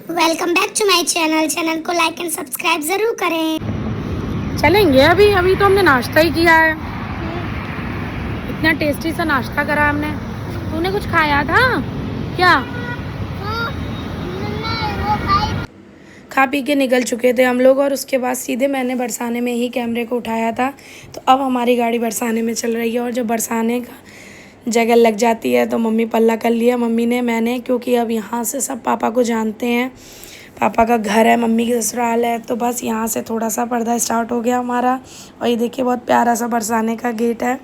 Welcome back to my channel को like and subscribe ज़रूर करें। चलेंगे। अभी अभी तो हमने नाश्ता ही किया है। इतना टेस्टी सा नाश्ता करा हमने। तूने कुछ खाया था क्या? खा पी के निकल चुके थे हम लोग और उसके बाद सीधे मैंने बरसाने में ही कैमरे को उठाया था। तो अब हमारी गाड़ी बरसाने में चल रही है और जब बरसाने का जगह लग जाती है तो मम्मी पल्ला कर लिया मम्मी ने मैंने, क्योंकि अब यहाँ से सब पापा को जानते हैं। पापा का घर है, मम्मी की ससुराल है, तो बस यहाँ से थोड़ा सा पर्दा स्टार्ट हो गया हमारा। और ये देखिए बहुत प्यारा सा बरसाने का गेट है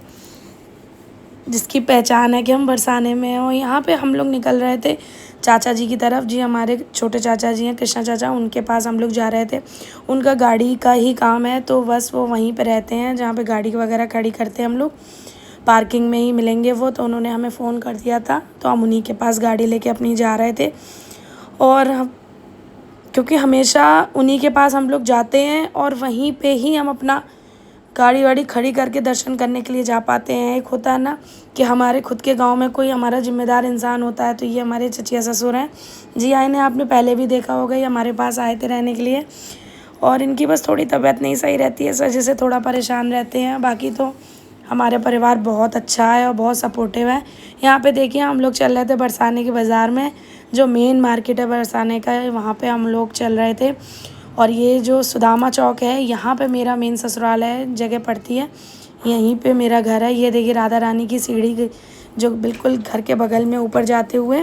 जिसकी पहचान है कि हम बरसाने में हैं। और यहाँ पे हम लोग निकल रहे थे चाचा जी की तरफ। जी हमारे छोटे चाचा जी हैं, कृष्णा चाचा, उनके पास हम लोग जा रहे थे। उनका गाड़ी का ही काम है तो बस वो वहीं पे रहते हैं जहाँ पे गाड़ी वगैरह खड़ी करते हैं हम लोग। पार्किंग में ही मिलेंगे वो, तो उन्होंने हमें फ़ोन कर दिया था तो हम उन्हीं के पास गाड़ी लेके अपनी जा रहे थे। और क्योंकि हमेशा उन्हीं के पास हम लोग जाते हैं और वहीं पे ही हम अपना गाड़ी वाड़ी खड़ी करके दर्शन करने के लिए जा पाते हैं। एक होता है ना कि हमारे खुद के गांव में कोई हमारा जिम्मेदार इंसान होता है, तो ये हमारे चचिया ससुर हैं। जी हाँ, इन्हें आपने पहले भी देखा होगा, ये हमारे पास आए थे रहने के लिए। और इनकी बस थोड़ी तबीयत नहीं सही रहती है, इस वजह से थोड़ा परेशान रहते हैं। बाकी तो हमारे परिवार बहुत अच्छा है और बहुत सपोर्टिव है। यहाँ पे देखिए हम लोग चल रहे थे बरसाने के बाज़ार में, जो मेन मार्केट है बरसाने का, वहाँ पे हम लोग चल रहे थे। और ये जो सुदामा चौक है, यहाँ पे मेरा मेन ससुराल है, जगह पड़ती है, यहीं पे मेरा घर है। ये देखिए राधा रानी की सीढ़ी जो बिल्कुल घर के बगल में ऊपर जाते हुए।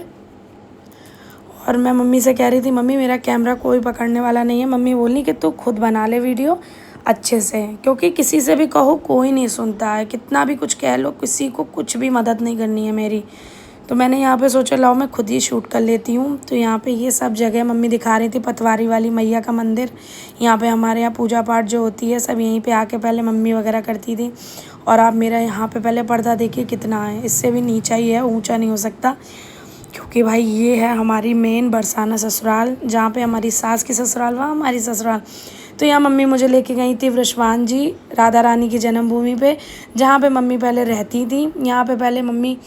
और मैं मम्मी से कह रही थी, मम्मी मेरा कैमरा कोई पकड़ने वाला नहीं है। मम्मी बोली कि तू खुद बना ले वीडियो अच्छे से, क्योंकि किसी से भी कहो कोई नहीं सुनता है, कितना भी कुछ कह लो किसी को कुछ भी मदद नहीं करनी है मेरी। तो मैंने यहाँ पे सोचा लाओ मैं खुद ही शूट कर लेती हूँ। तो यहाँ पे ये सब जगह मम्मी दिखा रही थी, पतवारी वाली मैया का मंदिर। यहाँ पे हमारे यहाँ पूजा पाठ जो होती है सब यहीं पे आके पहले मम्मी वगैरह करती थी। और आप मेरा यहाँ पे पहले पर्दा देखिए कितना है, इससे भी नीचा ही है, ऊँचा नहीं हो सकता। क्योंकि भाई ये है हमारी मेन बरसाना ससुराल, जहाँ पे हमारी सास की ससुराल वहाँ हमारी ससुराल। तो यहाँ मम्मी मुझे लेके गई थी वृषभान जी, राधा रानी की जन्मभूमि पे, जहाँ पे मम्मी पहले रहती थी। यहाँ पे पहले मम्मी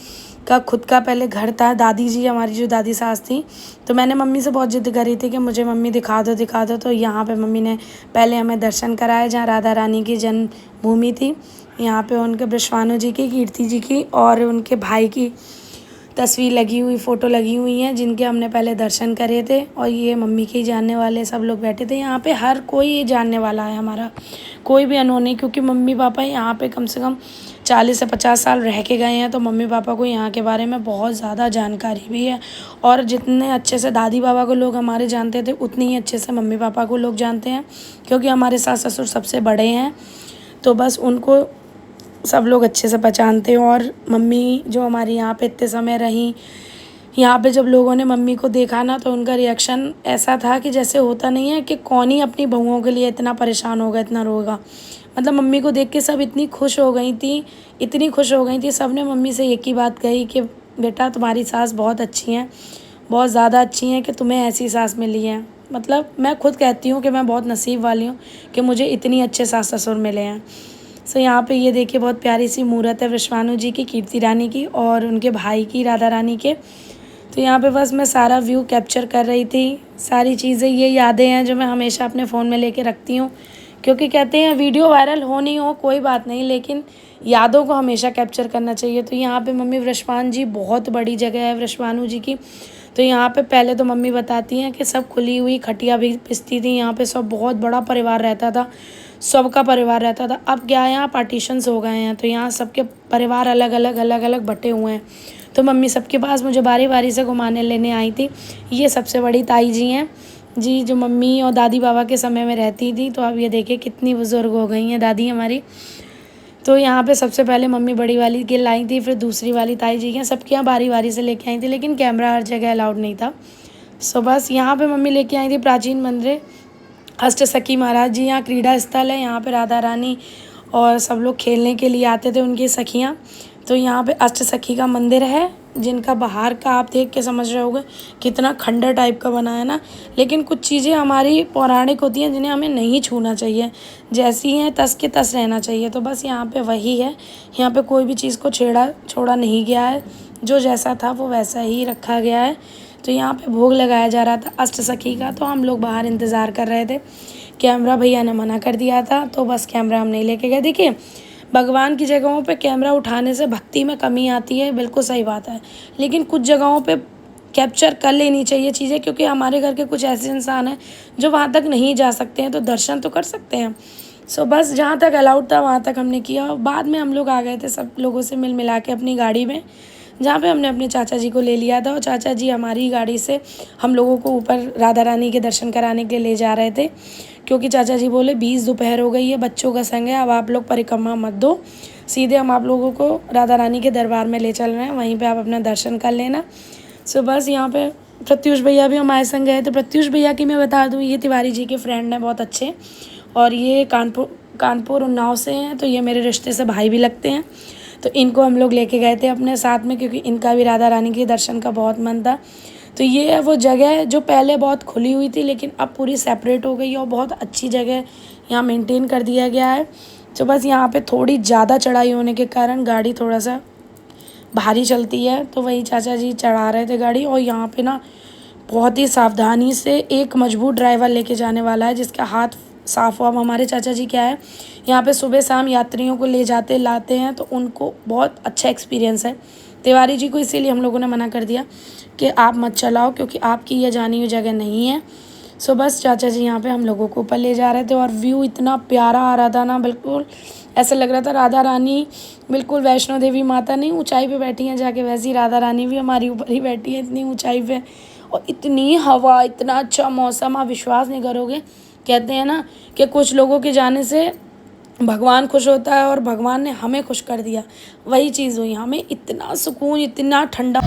का खुद का पहले घर था। दादी जी हमारी जो दादी सास थी, तो मैंने मम्मी से बहुत ज़िद करी थी कि मुझे मम्मी दिखा दो दिखा दो। तो यहाँ पे मम्मी ने पहले हमें दर्शन कराए जहाँ राधा रानी की जन्मभूमि थी। यहाँ पे उनके वृषभानु जी की, कीर्ति जी की और उनके भाई की तस्वीर लगी हुई, फ़ोटो लगी हुई हैं, जिनके हमने पहले दर्शन करे थे। और ये मम्मी के जानने वाले सब लोग बैठे थे यहाँ पे। हर कोई जानने वाला है हमारा, कोई भी अनोन नहीं, क्योंकि मम्मी पापा यहाँ पे कम से कम 40 से 50 साल रह के गए हैं। तो मम्मी पापा को यहाँ के बारे में बहुत ज़्यादा जानकारी भी है। और जितने अच्छे से दादी बाबा को लोग हमारे जानते थे, उतनी ही अच्छे से मम्मी पापा को लोग जानते हैं, क्योंकि हमारे सास ससुर सबसे बड़े हैं। तो बस उनको सब लोग अच्छे से पहचानते हैं। और मम्मी जो हमारी यहाँ पे इतने समय रहीं, यहाँ पे जब लोगों ने मम्मी को देखा ना, तो उनका रिएक्शन ऐसा था कि जैसे होता नहीं है कि कौन ही अपनी बहुओं के लिए इतना परेशान होगा, इतना रोगा। मतलब मम्मी को देख के सब इतनी खुश हो गई थी, इतनी खुश हो गई थी। सब ने मम्मी से एक ही बात कही कि बेटा तुम्हारी सास बहुत अच्छी हैं, बहुत ज़्यादा अच्छी हैं कि तुम्हें ऐसी सास मिली है। मतलब मैं खुद कहती हूँ कि मैं बहुत नसीब वाली हूँ कि मुझे इतनी अच्छे सास ससुर मिले हैं। सो यहाँ पे ये देखिए बहुत प्यारी सी मूर्त है वृषभानु जी की, कीर्ति रानी की और उनके भाई की, राधा रानी के। तो यहाँ पे बस मैं सारा व्यू कैप्चर कर रही थी। सारी चीज़ें, ये यादें हैं जो मैं हमेशा अपने फ़ोन में लेके रखती हूँ, क्योंकि कहते हैं वीडियो वायरल हो नहीं हो कोई बात नहीं, लेकिन यादों को हमेशा कैप्चर करना चाहिए। तो यहाँ पे मम्मी वृषभान जी, बहुत बड़ी जगह है वृषभानु जी की। तो यहाँ पे पहले तो मम्मी बताती हैं कि सब खुली हुई खटिया भी पिसती थी, यहाँ पे सब बहुत बड़ा परिवार रहता था, सबका परिवार रहता था। अब क्या है, यहाँ पार्टीशंस हो गए हैं, तो यहाँ सबके परिवार अलग अलग बटे हुए हैं। तो मम्मी सबके पास मुझे बारी बारी से घुमाने लेने आई थी। ये सबसे बड़ी ताई जी हैं जी, जो मम्मी और दादी बाबा के समय में रहती थी। तो अब ये देखिए कितनी बुज़ुर्ग हो गई हैं दादी हमारी। तो यहाँ पे सबसे पहले मम्मी बड़ी वाली के लाई थी, फिर दूसरी वाली ताई जी हैं, सबके यहाँ बारी बारी से लेके आई थी, लेकिन कैमरा हर जगह अलाउड नहीं था। सो बस यहाँ पे मम्मी लेके आई थी प्राचीन मंदिर अष्ट सखी महाराज जी। यहाँ क्रीड़ा स्थल है, यहाँ पे राधा रानी और सब लोग खेलने के लिए आते थे, उनकी सखियाँ। तो यहाँ पे अष्ट सखी का मंदिर है, जिनका बाहर का आप देख के समझ रहे होगे कितना खंडर टाइप का बना है ना। लेकिन कुछ चीज़ें हमारी पौराणिक होती हैं जिन्हें हमें नहीं छूना चाहिए, जैसी हैं तस के तस रहना चाहिए। तो बस यहाँ पे वही है, यहाँ पे कोई भी चीज़ को छोड़ा नहीं गया है, जो जैसा था वो वैसा ही रखा गया है। तो यहाँ पे भोग लगाया जा रहा था अष्टसखी का। तो हम लोग बाहर इंतज़ार कर रहे थे। कैमरा भैया ने मना कर दिया था, तो बस कैमरा हम नहीं लेके गए। देखिए, भगवान की जगहों पे कैमरा उठाने से भक्ति में कमी आती है, बिल्कुल सही बात है, लेकिन कुछ जगहों पे कैप्चर कर लेनी चाहिए चीज़ें, क्योंकि हमारे घर के कुछ ऐसे इंसान हैं जो वहाँ तक नहीं जा सकते हैं, तो दर्शन तो कर सकते हैं। सो बस जहाँ तक अलाउड था वहाँ तक हमने किया। और बाद में हम लोग आ गए थे सब लोगों से मिल मिला के अपनी गाड़ी में, जहाँ पे हमने अपने चाचा जी को ले लिया था। और चाचा जी हमारी गाड़ी से हम लोगों को ऊपर राधा रानी के दर्शन कराने के लिए ले जा रहे थे, क्योंकि चाचा जी बोले 20 दोपहर हो गई है, बच्चों का संग है, अब आप लोग परिक्रमा मत दो, सीधे हम आप लोगों को राधा रानी के दरबार में ले चल रहे हैं, वहीं पर आप अपना दर्शन कर लेना। सो बस यहाँ पे प्रत्युष भैया भी हमारे संग गए थे। प्रत्युष भैया की मैं बता दूँ, ये तिवारी जी के फ्रेंड हैं बहुत अच्छे, और ये कानपुर उन्नाव से हैं, तो ये मेरे रिश्ते से भाई भी लगते हैं। तो इनको हम लोग लेके गए थे अपने साथ में, क्योंकि इनका भी राधा रानी के दर्शन का बहुत मन था। तो ये है वो जगह जो पहले बहुत खुली हुई थी, लेकिन अब पूरी सेपरेट हो गई है और बहुत अच्छी जगह यहाँ मेंटेन कर दिया गया है। तो बस यहाँ पे थोड़ी ज़्यादा चढ़ाई होने के कारण गाड़ी थोड़ा सा भारी चलती है, तो वही चाचा जी चढ़ा रहे थे गाड़ी। और यहाँ पे ना बहुत ही सावधानी से एक मजबूत ड्राइवर लेके जाने वाला है, जिसका हाथ साफ हुआ। हमारे चाचा जी क्या है, यहाँ पे सुबह शाम यात्रियों को ले जाते लाते हैं, तो उनको बहुत अच्छा एक्सपीरियंस है। तिवारी जी को इसीलिए हम लोगों ने मना कर दिया कि आप मत चलाओ, क्योंकि आपकी यह जानी हुई जगह नहीं है। सो बस चाचा जी यहाँ पे हम लोगों को ऊपर ले जा रहे थे, और व्यू इतना प्यारा आ रहा था ना, बिल्कुल ऐसा लग रहा था राधा रानी बिल्कुल वैष्णो देवी माता नहीं ऊंचाई पे बैठी हैं जाके, वैसी राधा रानी भी हमारी ऊपर ही बैठी है इतनी ऊंचाई पे। और इतनी हवा, इतना अच्छा मौसम, आप विश्वास नहीं करोगे। कहते हैं ना कि कुछ लोगों के जाने से भगवान खुश होता है, और भगवान ने हमें खुश कर दिया, वही चीज़ हुई। हमें इतना सुकून, इतना ठंडा।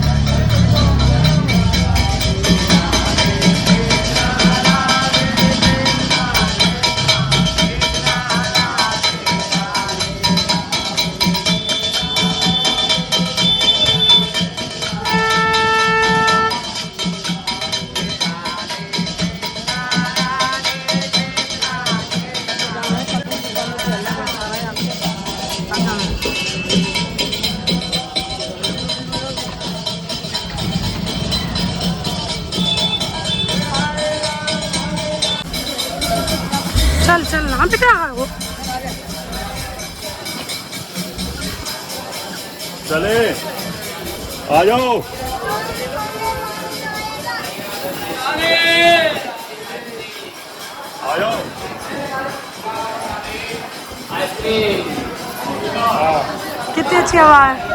चल चल ना बेटा, चले आ जाओ। आ जाओ। कितनी अच्छी हवा है।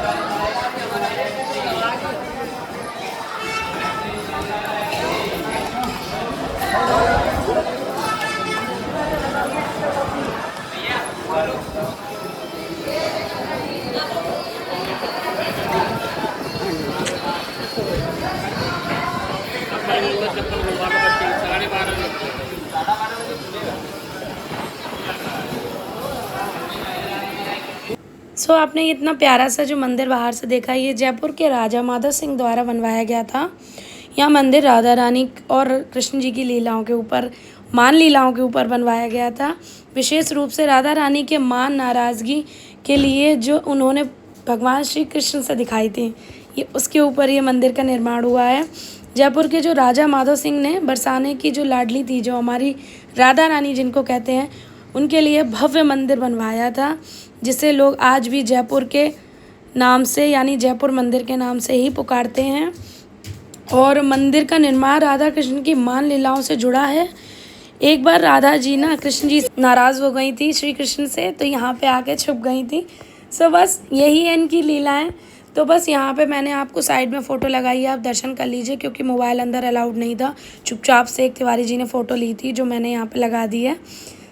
सो आपने इतना प्यारा सा जो मंदिर बाहर से देखा, ये जयपुर के राजा माधव सिंह द्वारा बनवाया गया था। यह मंदिर राधा रानी और कृष्ण जी की लीलाओं के ऊपर, मान लीलाओं के ऊपर बनवाया गया था। विशेष रूप से राधा रानी के मान नाराज़गी के लिए जो उन्होंने भगवान श्री कृष्ण से दिखाई थी, ये उसके ऊपर ये मंदिर का निर्माण हुआ है। जयपुर के जो राजा माधव सिंह ने बरसाने की जो लाडली थी, जो हमारी राधा रानी जिनको कहते हैं, उनके लिए भव्य मंदिर बनवाया था, जिसे लोग आज भी जयपुर के नाम से, यानी जयपुर मंदिर के नाम से ही पुकारते हैं। और मंदिर का निर्माण राधा कृष्ण की मान लीलाओं से जुड़ा है। एक बार राधा जी ना कृष्ण जी नाराज़ हो गई थी श्री कृष्ण से, तो यहाँ पे आके छुप गई थी। सो बस यही है इनकी लीलाएं। तो बस यहाँ पे मैंने आपको साइड में फ़ोटो लगाई है, आप दर्शन कर लीजिए, क्योंकि मोबाइल अंदर अलाउड नहीं था। चुपचाप से एक तिवारी जी ने फ़ोटो ली थी, जो मैंने यहाँ पे लगा दी है।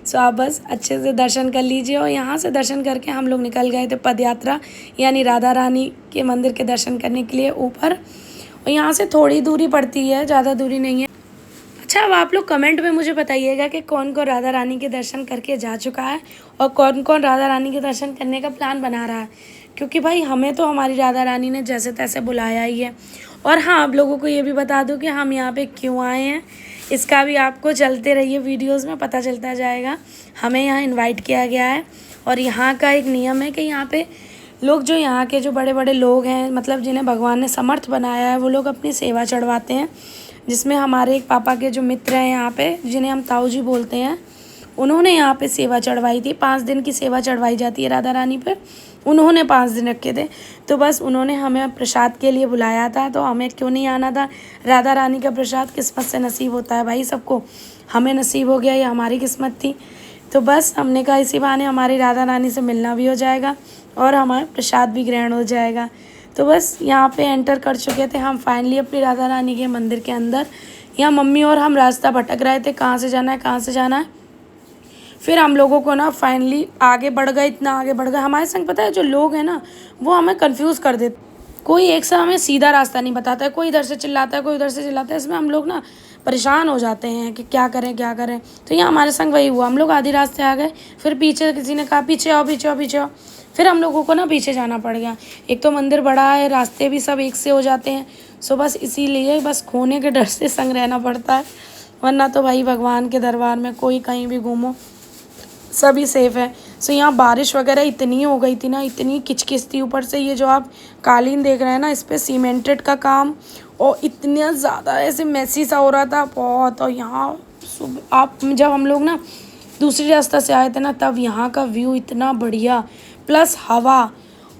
सो आप बस अच्छे से दर्शन कर लीजिए। और यहाँ से दर्शन करके हम लोग निकल गए थे पद यात्रा, यानी राधा रानी के मंदिर के दर्शन करने के लिए ऊपर। और यहाँ से थोड़ी दूरी पड़ती है, ज़्यादा दूरी नहीं है। अच्छा, अब आप लोग कमेंट में मुझे बताइएगा कि कौन कौन राधा रानी के दर्शन करके जा चुका है, और कौन कौन राधा रानी के दर्शन करने का प्लान बना रहा है। क्योंकि भाई हमें तो हमारी राधा रानी ने जैसे तैसे बुलाया ही है। और हाँ, आप लोगों को ये भी बता दूँ कि हम यहाँ पे क्यों आए हैं, इसका भी आपको चलते रहिए वीडियोस में पता चलता जाएगा। हमें यहाँ इनवाइट किया गया है, और यहाँ का एक नियम है कि यहाँ पे लोग जो यहाँ के जो बड़े बड़े लोग हैं, मतलब जिन्हें भगवान ने समर्थ बनाया है, वो लोग अपनी सेवा चढ़वाते हैं। जिसमें हमारे एक पापा के जो मित्र हैं यहाँ पे, जिन्हें हम ताऊ जी बोलते हैं, उन्होंने यहाँ पे सेवा चढ़वाई थी। 5 दिन की सेवा चढ़वाई जाती है राधा रानी पे। उन्होंने 5 दिन रखे थे, तो बस उन्होंने हमें प्रसाद के लिए बुलाया था, तो हमें क्यों नहीं आना था। राधा रानी का प्रसाद किस्मत से नसीब होता है भाई सबको, हमें नसीब हो गया, ये हमारी किस्मत थी। तो बस हमने कहा इसी बहाने हमारी राधा रानी से मिलना भी हो जाएगा और हमारा प्रसाद भी ग्रहण हो जाएगा। तो बस यहाँ पे एंटर कर चुके थे हम फाइनली अपनी राधा रानी के मंदिर के अंदर। यहाँ मम्मी और हम रास्ता भटक रहे थे, कहाँ से जाना है कहाँ से जाना है। फिर हम लोगों को ना फाइनली आगे बढ़ गए, इतना आगे बढ़ गए। हमारे संग पता है जो लोग हैं ना, वो हमें कंफ्यूज कर देते। कोई एक सा हमें सीधा रास्ता नहीं बताता है, कोई इधर से चिल्लाता है, कोई उधर से चिल्लाता है। इसमें हम लोग ना परेशान हो जाते हैं कि क्या करें क्या करें। तो यहाँ हमारे संग वही हुआ, हम लोग आधी रास्ते आ गए, फिर पीछे किसी ने कहा पीछे आओ पीछे आओ पीछे आओ। फिर हम लोगों को ना पीछे जाना पड़ गया। एक तो मंदिर बड़ा है, रास्ते भी सब एक से हो जाते हैं। सो बस इसीलिए बस खोने के डर से संग रहना पड़ता है, वरना तो भाई भगवान के दरबार में कोई कहीं भी घूमो सभी सेफ़ है। सो यहाँ बारिश वगैरह इतनी हो गई थी ना, इतनी किचकिच थी। ऊपर से ये जो आप कालीन देख रहे हैं ना, इस पर सीमेंटेड का काम, और इतना ज़्यादा ऐसे मैसी सा हो रहा था बहुत। और यहाँ आप जब हम लोग ना दूसरी रास्ता से आए थे ना, तब यहाँ का व्यू इतना बढ़िया, प्लस हवा।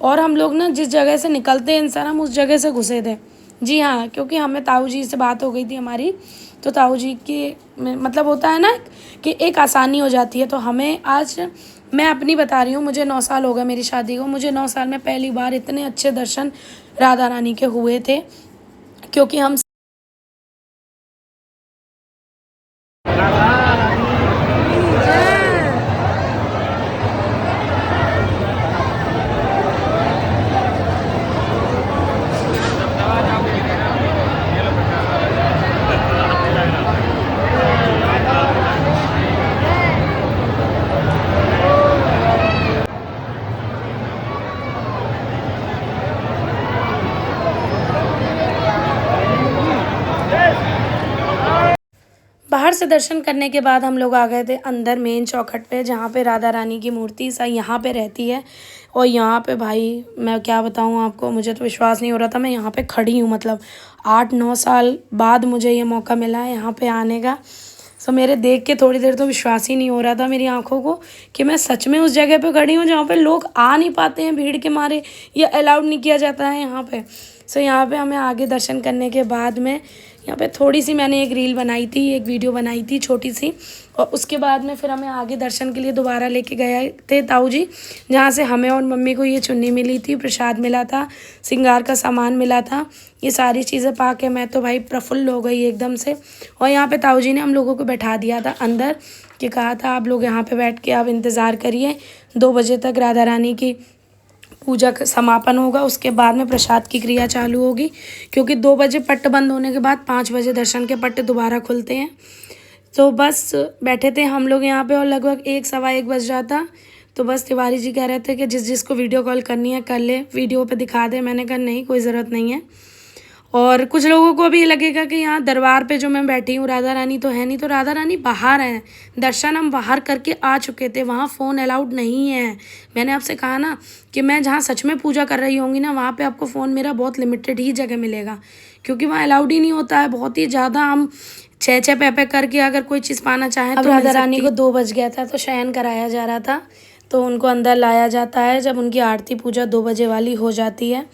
और हम लोग ना जिस जगह से निकलते हैं इंसान, हम उस जगह से घुसे थे। जी हाँ, क्योंकि हमें ताऊ जी से बात हो गई थी हमारी, तो ताऊ जी की मतलब होता है ना कि एक आसानी हो जाती है। तो हमें आज मैं अपनी बता रही हूँ, मुझे 9 साल हो गए मेरी शादी को। मुझे 9 साल में पहली बार इतने अच्छे दर्शन राधा रानी के हुए थे, क्योंकि हम बाहर से दर्शन करने के बाद हम लोग आ गए थे अंदर मेन चौखट पे, जहाँ पे राधा रानी की मूर्ति सा यहाँ पे रहती है। और यहाँ पे भाई मैं क्या बताऊँ आपको, मुझे तो विश्वास नहीं हो रहा था मैं यहाँ पे खड़ी हूँ। मतलब 8-9 साल बाद मुझे ये मौका मिला है यहाँ पे आने का। सो मेरे देख के थोड़ी देर तो विश्वास ही नहीं हो रहा था मेरी आंखों को कि मैं सच में उस जगह पे खड़ी हूँ जहाँ पे लोग आ नहीं पाते हैं भीड़ के मारे, या अलाउड नहीं किया जाता है यहाँ पे। सो यहाँ पे हमें आगे दर्शन करने के बाद में यहाँ पे थोड़ी सी मैंने एक रील बनाई थी, एक वीडियो बनाई थी छोटी सी। और उसके बाद में फिर हमें आगे दर्शन के लिए दोबारा लेके गए थे ताऊ जी, जहाँ से हमें और मम्मी को ये चुन्नी मिली थी, प्रसाद मिला था, श्रृंगार का सामान मिला था। ये सारी चीज़ें पा के मैं तो भाई प्रफुल्ल हो गई एकदम से। और यहाँ पे ताऊ जी ने हम लोगों को बैठा दिया था अंदर, कि कहा था आप लोग यहाँ पे बैठ के आप इंतज़ार करिए, 2 बजे तक राधा रानी की पूजा का समापन होगा, उसके बाद में प्रसाद की क्रिया चालू होगी। क्योंकि 2 बजे पट्ट बंद होने के बाद 5 बजे दर्शन के पट्ट दोबारा खुलते हैं। तो बस बैठे थे हम लोग यहाँ पे, और लगभग 1-1:15 बज रहा था। तो बस तिवारी जी कह रहे थे कि जिसको वीडियो कॉल करनी है कर ले, वीडियो पे दिखा दे। मैंने कहा नहीं, कोई ज़रूरत नहीं है। और कुछ लोगों को भी लगेगा कि यहाँ दरबार पे जो मैं बैठी हूँ राधा रानी तो है नहीं, तो राधा रानी बाहर है। दर्शन हम बाहर करके आ चुके थे, वहाँ फ़ोन अलाउड नहीं है। मैंने आपसे कहा ना कि मैं जहाँ सच में पूजा कर रही होंगी ना, वहाँ पे आपको फ़ोन मेरा बहुत लिमिटेड ही जगह मिलेगा, क्योंकि वहाँ अलाउड ही नहीं होता है। बहुत ही ज़्यादा हम 6-6 पैपे करके अगर कोई चीज़ पाना चाहें तो। राधा रानी को 2 बज गया था, तो शयन कराया जा रहा था, तो उनको अंदर लाया जाता है जब उनकी आरती पूजा 2 बजे वाली हो जाती है।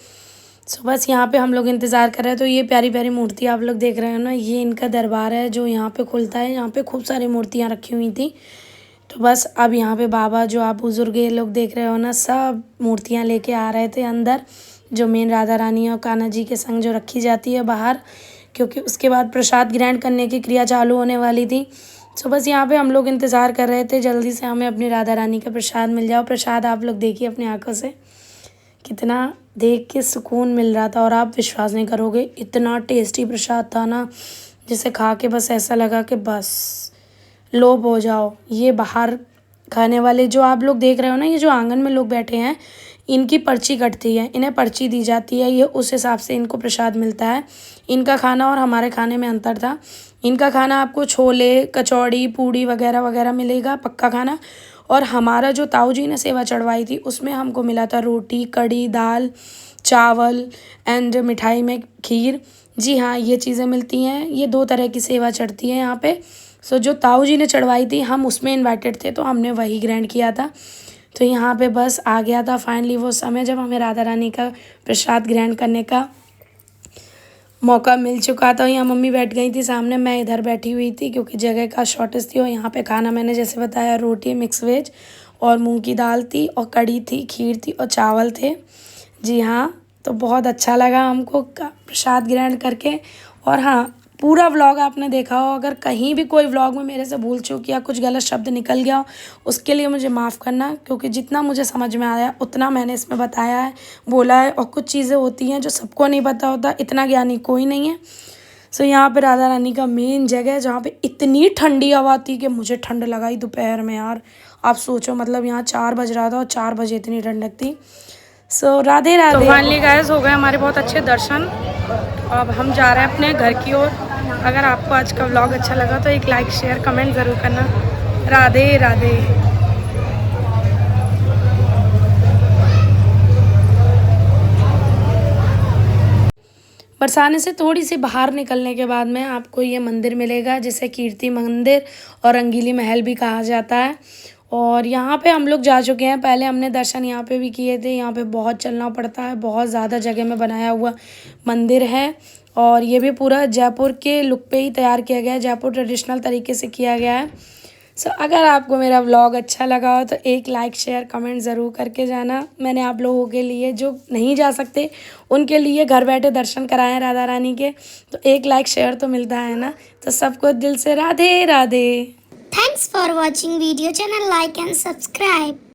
सो बस यहाँ पे हम लोग इंतज़ार कर रहे हैं। तो ये प्यारी प्यारी मूर्ति आप लोग देख रहे हो ना, ये इनका दरबार है जो यहाँ पे खुलता है। यहाँ पे खूब सारी मूर्तियाँ रखी हुई थी। तो बस अब यहाँ पे बाबा जो आप बुज़ुर्ग ये लोग देख रहे हो ना, सब मूर्तियाँ लेके आ रहे थे अंदर, जो मेन राधा रानी और कान्हा जी के संग जो रखी जाती है बाहर, क्योंकि उसके बाद प्रसाद ग्रहण करने की क्रिया चालू होने वाली थी। सो बस यहाँ पे हम लोग इंतज़ार कर रहे थे जल्दी से हमें अपनी राधा रानी का प्रसाद मिल जाओ। प्रसाद आप लोग देखिए अपनी आंखों से, कितना देख के सुकून मिल रहा था। और आप विश्वास नहीं करोगे, इतना टेस्टी प्रसाद था ना, जिसे खा के बस ऐसा लगा कि बस लोभ हो जाओ। ये बाहर खाने वाले जो आप लोग देख रहे हो ना, ये जो आंगन में लोग बैठे हैं, इनकी पर्ची कटती है, इन्हें पर्ची दी जाती है, ये उस हिसाब से इनको प्रसाद मिलता है। इनका खाना और हमारे खाने में अंतर था। इनका खाना आपको छोले, कचौड़ी, पूड़ी वगैरह वगैरह मिलेगा, पक्का खाना। और हमारा जो ताऊ जी ने सेवा चढ़वाई थी उसमें हमको मिला था रोटी, कढ़ी, दाल, चावल एंड मिठाई में खीर। जी हाँ, ये चीज़ें मिलती हैं। ये 2 तरह की सेवा चढ़ती है यहाँ पे। सो जो ताऊ जी ने चढ़वाई थी हम उसमें इन्वाइटेड थे तो हमने वही ग्रहण किया था। तो यहाँ पे बस आ गया था फाइनली वो समय जब हमें राधा रानी का प्रसाद ग्रहण करने का मौका मिल चुका था। यहाँ मम्मी बैठ गई थी सामने, मैं इधर बैठी हुई थी क्योंकि जगह का शॉर्टेज थी। और यहाँ पे खाना मैंने जैसे बताया रोटी, मिक्स वेज और मूंग की दाल थी और कढ़ी थी, खीर थी और चावल थे। जी हाँ, तो बहुत अच्छा लगा हमको प्रसाद ग्रहण करके। और हाँ, पूरा व्लॉग आपने देखा हो। अगर कहीं भी कोई व्लॉग में मेरे से भूल चूक या कुछ गलत शब्द निकल गया हो उसके लिए मुझे माफ़ करना, क्योंकि जितना मुझे समझ में आया उतना मैंने इसमें बताया है, बोला है। और कुछ चीज़ें होती हैं जो सबको नहीं पता होता, इतना ज्ञानी कोई नहीं है। सो यहाँ पे राधा रानी का मेन जगह है जहाँ पे इतनी ठंडी हवा थी कि मुझे ठंड लगाई दोपहर में यार। आप सोचो, मतलब यहाँ 4 बज रहा था और 4 बजे इतनी ठंडक थी। सो राधे राधे। तो फाइनली गाइस हो गए हमारे बहुत अच्छे दर्शन। अब हम जा रहे हैं अपने घर की ओर। अगर आपको आज का व्लॉग अच्छा लगा तो एक लाइक, शेयर, कमेंट ज़रूर करना। राधे राधे। बरसाने से थोड़ी सी बाहर निकलने के बाद में आपको ये मंदिर मिलेगा जिसे कीर्ति मंदिर और रंगीली महल भी कहा जाता है। और यहाँ पे हम लोग जा चुके हैं, पहले हमने दर्शन यहाँ पे भी किए थे। यहाँ पे बहुत चलना पड़ता है, बहुत ज़्यादा जगह में बनाया हुआ मंदिर है। और ये भी पूरा जयपुर के लुक पे ही तैयार किया गया है, जयपुर ट्रेडिशनल तरीके से किया गया है। सो अगर आपको मेरा व्लॉग अच्छा लगा हो तो एक लाइक, शेयर, कमेंट ज़रूर करके जाना। मैंने आप लोगों के लिए, जो नहीं जा सकते उनके लिए घर बैठे दर्शन कराए हैं राधा रानी के, तो एक लाइक, शेयर तो मिलता है ना। तो सबको दिल से Radhe Radhe. Thanks for watching video. Channel like and subscribe.